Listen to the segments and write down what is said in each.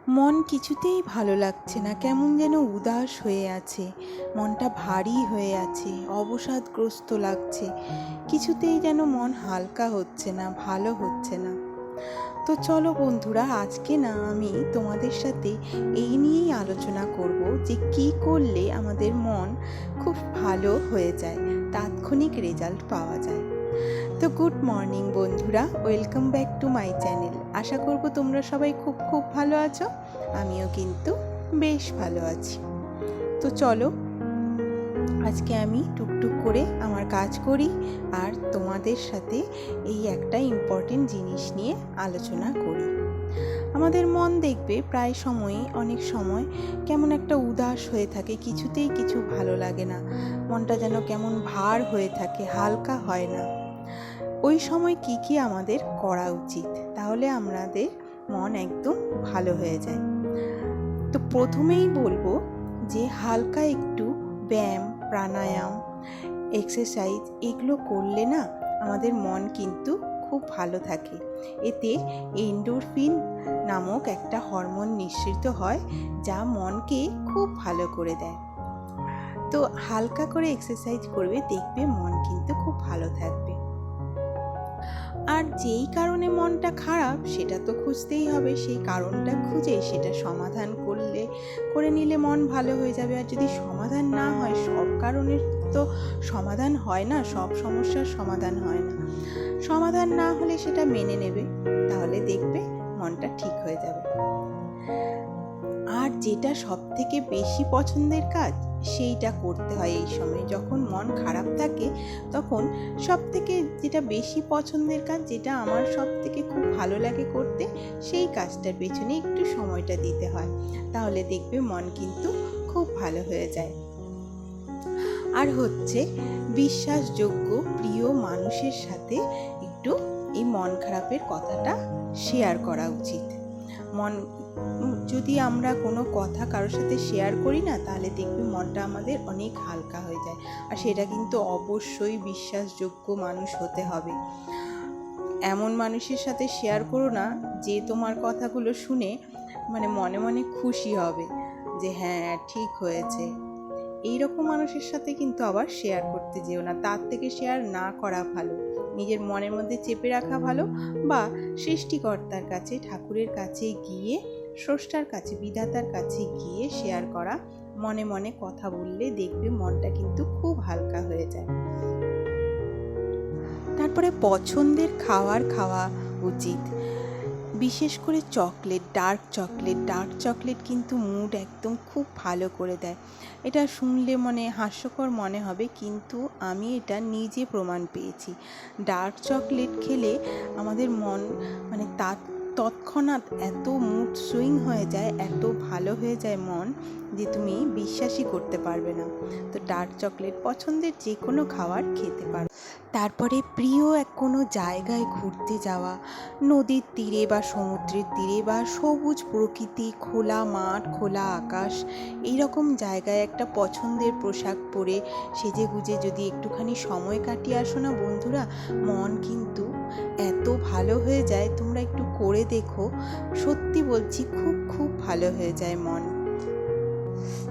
মন কিছুতেই ভালো লাগছে না, কেমন যেন উদাস হয়ে আছে, মনটা ভারী হয়ে আছে, অবসাদগ্রস্ত লাগছে। কিছুতেই যেন মন হালকা হচ্ছে না, ভালো হচ্ছে না। তো চলো বন্ধুরা, আজকে না আমি তোমাদের সাথে এই নিয়েই আলোচনা করব যে কি করলে আমাদের মন খুব ভালো হয়ে যায়, তাৎক্ষণিক রেজাল্ট পাওয়া যায়। তো গুড মর্নিং বন্ধুরা, welcome back to my channel. আশা করব তোমরা সবাই খুব খুব ভালো আছো। আমিও কিন্তু বেশ ভালো আছি। তো চলো, আজকে আমি টুকটুক করে আমার কাজ করি আর তোমাদের সাথে এই একটা ইম্পর্টেন্ট জিনিস নিয়ে আলোচনা করি। আমাদের মন দেখবে প্রায় সময়ই, অনেক সময় কেমন একটা উদাস হয়ে থাকে, কিছুতেই কিছু ভালো লাগে না, মনটা যেন কেমন ভার হয়ে থাকে, হালকা হয় না। ওই সময় কি কি আমাদের করা উচিত, তাহলে আমাদের মন একদম ভালো হয়ে যায়? তো প্রথমেই বলবো যে হালকা একটু ব্যায়াম, প্রাণায়াম, এক্সারসাইজ এগুলো করলে না আমাদের মন কিন্তু খুব ভালো থাকে। এতে এন্ডোরফিন নামক একটা হরমোন নিঃসৃত হয়, যা মনকে খুব ভালো করে দেয়। তো হালকা করে এক্সারসাইজ করবে, দেখবে মন কিন্তু খুব ভালো থাকবে। আর যেই কারণে মনটা খারাপ সেটা তো খুঁজতেই হবে, সেই কারণটা খুঁজে সেটা সমাধান করে নিলে মন ভালো হয়ে যাবে। আর যদি সমাধান না হয়, সব কারণের তো সমাধান হয় না, সব সমস্যার সমাধান হয় না, সমাধান না হলে সেটা মেনে নেবে, তাহলে দেখবে মনটা ঠিক হয়ে যাবে। আর যেটা সব থেকে বেশি পছন্দের কাজ সেইটা করতে হয় এই সময়, যখন মন খারাপ থাকে তখন সব থেকে যেটা বেশি পছন্দের কাজ, যেটা আমার সব থেকে খুব ভালো লাগে করতে, সেই কাজটার পেছনে একটু সময়টা দিতে হয়, তাহলে দেখবে মন কিন্তু খুব ভালো হয়ে যায়। আর হচ্ছে বিশ্বাসযোগ্য প্রিয় মানুষের সাথে একটু এই মন খারাপের কথাটা শেয়ার করা উচিত। যদি আমরা কোনো কথা কারোর সাথে শেয়ার করি না, তাহলে দেখবে মনটা আমাদের অনেক হালকা হয়ে যায়। আর সেটা কিন্তু অবশ্যই বিশ্বাসযোগ্য মানুষ হতে হবে। এমন মানুষের সাথে শেয়ার করো না যে তোমার কথাগুলো শুনে মনে মনে খুশি হবে যে হ্যাঁ ঠিক হয়েছে। এইরকম মানুষের সাথে কিন্তু আবার শেয়ার করতে যেও না, তার থেকে শেয়ার না করা ভালো। নিজের মনের মধ্যে চেপে রাখা ভালো, বা সৃষ্টিকর্তার কাছে, ঠাকুরের কাছে গিয়ে, স্রষ্টার কাছে, বিধাতার কাছে গিয়ে শেয়ার করা। মনে মনে কথা বললে দেখবে মনটা কিন্তু খুব হালকা হয়ে যায়। তারপরে পছন্দের খাওয়া উচিত, বিশেষ করে ডার্ক চকলেট কিন্তু মুড একদম খুব ভালো করে দেয়। এটা শুনলে হাস্যকর মনে হবে, কিন্তু আমি এটা নিজে প্রমাণ পেয়েছি। ডার্ক চকলেট খেলে আমাদের মন তৎক্ষণাৎ এত মুড সুইং হয়ে যায়, এত ভালো হয়ে যায় মন, যে তুমি বিশ্বাসই করতে পারবে না। তো ডার্ক চকলেট পছন্দের যে কোনো খাবার খেতে পারো। তারপরে প্রিয় কোনো জায়গায় ঘুরতে যাওয়া, নদীর তীরে বা সমুদ্রের তীরে, বা সবুজ প্রকৃতি, খোলা মাঠ, খোলা আকাশ, এইরকম জায়গায় একটা পছন্দের পোশাক পরে সেজেগুজে যদি একটুখানি সময় কাটিয়ে আসো না বন্ধুরা, মন কিন্তু এত ভালো হয়ে যায়। তোমরা একটু করে দেখো, সত্যি বলছি, খুব খুব ভালো হয়ে যায় মন।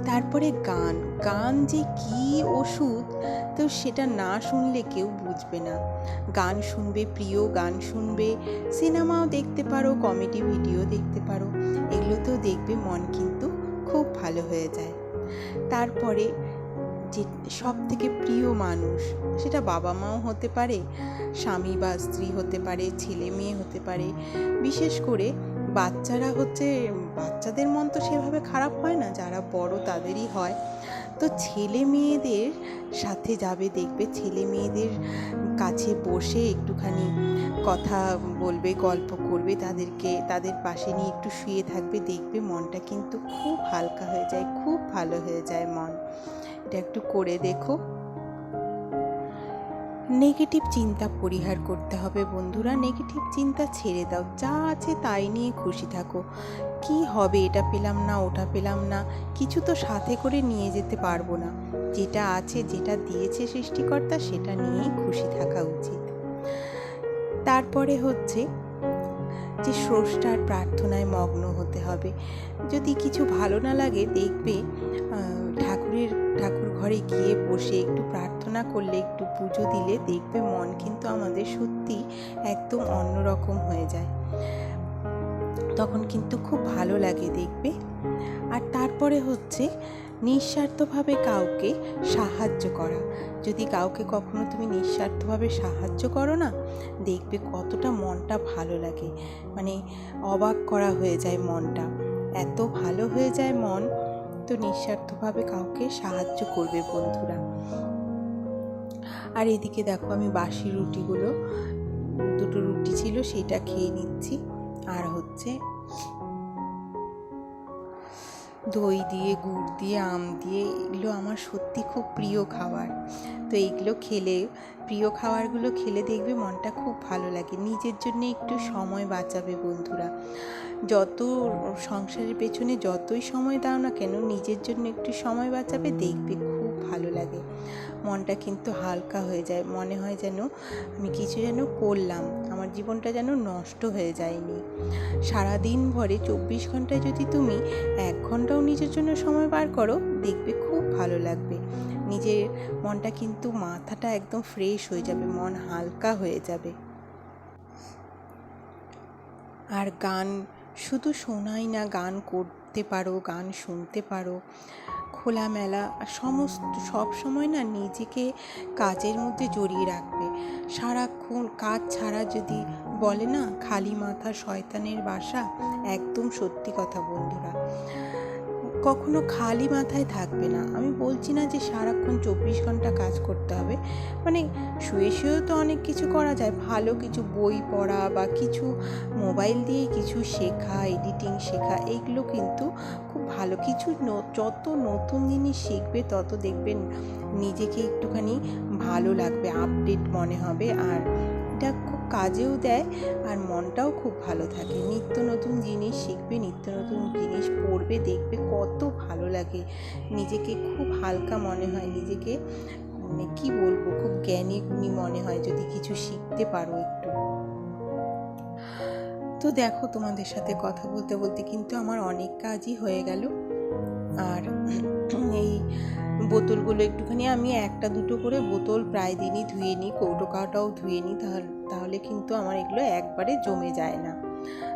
তারপরে গান যে কি ওষুধ, তো সেটা না শুনলে কেউ বুঝবে না। গান শুনবে, প্রিয় গান শুনবে, সিনেমাও দেখতে পারো, কমেডি ভিডিও দেখতে পারো, এগুলোতেও দেখবে মন কিন্তু খুব ভালো হয়ে যায়। তারপরে যে সব থেকে প্রিয় মানুষ, সেটা বাবা মাও হতে পারে, স্বামী বা স্ত্রী হতে পারে, ছেলে মেয়ে হতে পারে। বিশেষ করে বাচ্চাদের মন তো সেভাবে খারাপ হয় না, যারা বড় তাদেরই হয়। তো ছেলে মেয়েদের সাথে যাবে, দেখবে ছেলে মেয়েদের কাছে বসে একটুখানি কথা বলবে, গল্প করবে, তাদের পাশে নিয়ে একটু শুয়ে থাকবে, দেখবে মনটা কিন্তু খুব হালকা হয়ে যায়, খুব ভালো হয়ে যায় মন। এটা একটু করে দেখো। নেগেটিভ চিন্তা পরিহার করতে হবে বন্ধুরা, নেগেটিভ চিন্তা ছেড়ে দাও, যা আছে তাই নিয়ে খুশি থাকো। কি হবে, এটা পেলাম না, ওটা পেলাম না, কিছু তো সাথে করে নিয়ে যেতে পারবো না। যেটা আছে, যেটা দিয়েছে সৃষ্টিকর্তা, সেটা নিয়েই খুশি থাকা উচিত। তারপরে হচ্ছে যে স্রষ্টার প্রার্থনায় মগ্ন হতে হবে। যদি কিছু ভালো না লাগে দেখবে ঠাকুর ঘরে গিয়ে বসে একটু প্রার্থনা করলে, একটু পুজো দিলে দেখবে মন কিন্তু আমাদের সত্যি একদম অন্যরকম হয়ে যায়, তখন কিন্তু খুব ভালো লাগে দেখবে। আর তারপরে হচ্ছে নিঃস্বার্থভাবে কাউকে সাহায্য করা। যদি কাউকে কখনো তুমি নিঃস্বার্থভাবে সাহায্য করো না, দেখবে কতটা মনটা ভালো লাগে, মানে অবাক করা হয়ে যায় মনটা, এত ভালো হয়ে যায় মন। তো নিঃস্বার্থভাবে কাউকে সাহায্য করবে বন্ধুরা। আর এদিকে দেখো আমি বাসি রুটিগুলো, 2টো রুটি ছিল সেটা খেয়ে নিচ্ছি। আর হচ্ছে দই দিয়ে, গুড় দিয়ে, আম দিয়ে, এগুলো আমার সত্যি খুব প্রিয় খাবার। তো এইগুলো খেলে, প্রিয় খাবারগুলো খেলে দেখবে মনটা খুব ভালো লাগে। নিজের জন্য একটু সময় বাঁচাবে বন্ধুরা। যত সংসারের পেছনে যতই সময় দাও না কেন, নিজের জন্য একটু সময় বাঁচাবে, দেখবে খুব ভালো লাগে। মনটা কিন্তু হালকা হয়ে যায়, মনে হয় যেন আমি কিছু যেন করলাম, আমার জীবনটা যেন নষ্ট হয়ে যায়নি। সারাদিন ভরে 24 ঘন্টায় যদি তুমি 1 ঘন্টাও নিজের জন্য সময় বার করো, দেখবে খুব ভালো লাগবে। নিজের মনটা কিন্তু, মাথাটা একদম ফ্রেশ হয়ে যাবে, মন হালকা হয়ে যাবে। আর গান শুধু শোনাই না, গান করতে পারো, গান শুনতে পারো খোলামেলা। সব সময় না নিজেকে কাজের মধ্যে জড়িয়ে রাখবে। সারাক্ষণ কাজ ছাড়া, যদি বলে না খালি মাথা শয়তানের বাসা, একদম সত্যি কথা বন্ধুরা। কখনো খালি মাথায় থাকবে না। আমি বলছি না যে সারাক্ষণ 24 ঘন্টা কাজ করতে হবে, মানে শুয়ে শুয়েও তো অনেক কিছু করা যায়। ভালো কিছু বই পড়া বা কিছু মোবাইল দিয়ে কিছু শেখা, এডিটিং শেখা, এইগুলো কিন্তু খুব ভালো। কিছু যত নতুন জিনিস শিখবে তত দেখবেন নিজেকে একটুখানি ভালো লাগবে, আপডেট মনে হবে। আর এটা খুব কাজেও দেয়, আর মনটাও খুব ভালো থাকে। নিত্য নতুন জিনিস শিখবে, নিত্য নতুন জিনিস পড়বে, দেখবে কত ভালো লাগে। নিজেকে খুব হালকা মনে হয়, নিজেকে মানে কি বলবো, খুব জ্ঞানী গুণী মনে হয় যদি কিছু শিখতে পারো একটু। তো দেখো, তোমাদের সাথে কথা বলতে বলতে কিন্তু আমার অনেক কাজই হয়ে গেল। আর এই বোতলগুলো একটুখানি আমি 1-2টো করে বোতল প্রায় দিনই ধুয়ে নিই, কৌটো কাটাও ধুয়ে নিই, তাহলে কিন্তু আমার এগুলো একবারে জমে যায় না,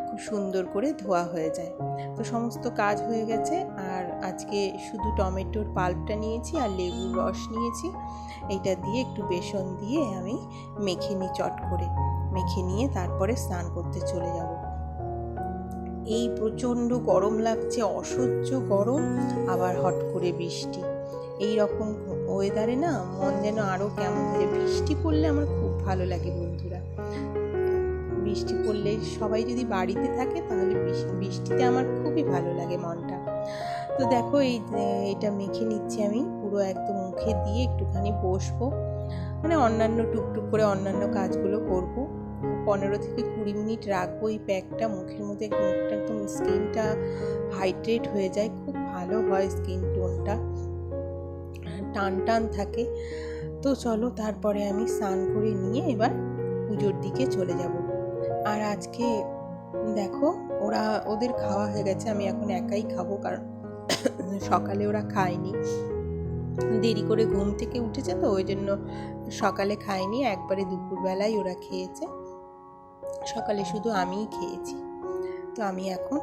খুব সুন্দর করে ধোয়া হয়ে যায়। তো সমস্ত কাজ হয়ে গেছে। আর আজকে শুধু টমেটোর পাল্পটা নিয়েছি আর লেবুর রস নিয়েছি, এইটা দিয়ে একটু বেসন দিয়ে আমি মেখে নিই, চট করে মেখে নিয়ে তারপরে স্নান করতে চলে যাব। এই প্রচণ্ড গরম লাগছে, অসহ্য গরম, আবার হট করে বৃষ্টি। এই রকম ওয়েদারে না মন যেন আরও কেমন হয়ে। বৃষ্টি পড়লে আমার খুব ভালো লাগে বন্ধুরা। বৃষ্টি পড়লে সবাই যদি বাড়িতে থাকে তাহলে বৃষ্টিতে আমার খুবই ভালো লাগে মনটা। তো দেখো এইটা মেখে নিচ্ছি আমি পুরো, একদম মুখে দিয়ে একটুখানি বসবো, মানে অন্যান্য টুকটুক করে অন্যান্য কাজগুলো করবো। 15-20 মিনিট রাখবো এই প্যাকটা মুখের মধ্যে, মুখটা একদম স্কিনটা হাইড্রেট হয়ে যায়, খুব ভালো হয় স্কিন টোনটা, টান টান থাকে। তো চলো, তারপরে আমি স্নান করে নিয়ে এবার পুজোর দিকে চলে যাব। আর আজকে দেখো ওদের খাওয়া হয়ে গেছে, আমি এখন একাই খাবো, কারণ সকালে ওরা খায়নি, দেরি করে ঘুম থেকে উঠেছে, তো ওই জন্য সকালে খায়নি, একবারে দুপুরবেলায় ওরা খেয়েছে। সকালে শুধু আমিই খেয়েছি। তো আমি এখন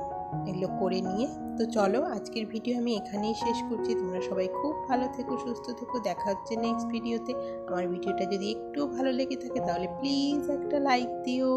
এগুলো করে নিয়ে, তো চলো আজকের ভিডিও আমি এখানেই শেষ করছি। তোমরা সবাই খুব ভালো থেকো, সুস্থ থেকো, দেখা হচ্ছে নেক্সট ভিডিওতে। আমার ভিডিওটা যদি একটু ভালো লেগে থাকে তাহলে প্লিজ একটা লাইক দিও।